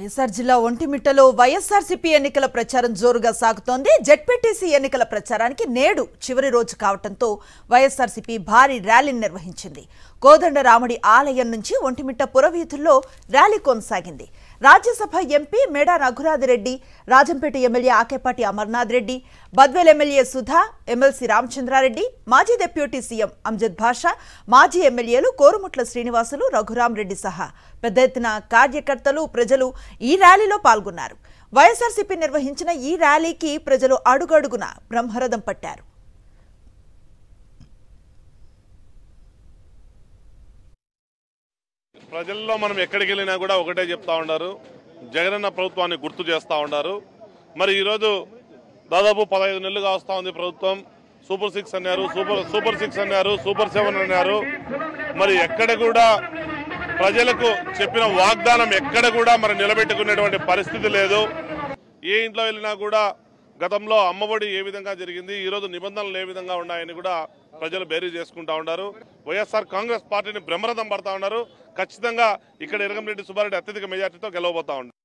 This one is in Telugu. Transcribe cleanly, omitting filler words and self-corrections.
వైఎస్ఆర్ జిల్లా ఒంటిమిట్టలో వైఎస్ఆర్సీపీ ఎన్నికల ప్రచారం జోరుగా సాగుతోంది. జెడ్పీటీసీ ఎన్నికల ప్రచారానికి నేడు చివరి రోజు కావడంతో వైఎస్ఆర్సీపీ భారీ ర్యాలీని నిర్వహించింది. కోదండరాముడి ఆలయం నుంచి ఒంటిమిట్ట పురవీధుల్లో ర్యాలీ కొనసాగింది. Rajya Sabha MP Meda Raghunathreddy, Rajampet MLA Akepati Amarnath Reddy, Badvel MLA Sudha, MLC Ramachandra Reddy, మాజీ డిప్యూటీ సీఎం అంజద్ భాషా, మాజీ ఎమ్మెల్యేలు కోరుముట్ల శ్రీనివాసులు, రఘురాం రెడ్డి సహా పెద్ద ఎత్తున కార్యకర్తలు, ప్రజలు ఈ ర్యాలీలో పాల్గొన్నారు. వైఎస్ఆర్సీపీ నిర్వహించిన ఈ ర్యాలీకి ప్రజలు అడుగడుగున బ్రహ్మరథం పట్టారు. ప్రజల్లో మనం ఎక్కడికి వెళ్ళినా కూడా ఒకటే చెప్తా ఉన్నారు, జగనన్న ప్రభుత్వాన్ని గుర్తు చేస్తూ ఉన్నారు. మరి ఈరోజు దాదాపు 15 నెలలుగా వస్తూ ఉంది ప్రభుత్వం. సూపర్ 6 అన్నారు, సూపర్ 6 అన్నారు, సూపర్ 7 అన్నారు. మరి ఎక్కడ కూడా ప్రజలకు చెప్పిన వాగ్దానం ఎక్కడ కూడా మరి నిలబెట్టుకునేటువంటి పరిస్థితి లేదు. ఏ ఇంట్లో వెళ్ళినా కూడా గతంలో అమ్మఒడి ఏ విధంగా జరిగింది, ఈరోజు నిబంధనలు ఏ విధంగా ఉన్నాయని కూడా ప్రజలు బేరీ చేసుకుంటా ఉన్నారు. వైఎస్ఆర్ కాంగ్రెస్ పార్టీని బ్రహ్మరథం పడతా ఉన్నారు. ఖచ్చితంగా ఇక్కడ ఇరగంరెడ్డి సుబ్బారెడ్డి అత్యధిక మెజార్టీతో గెలవబోతా ఉన్నారు.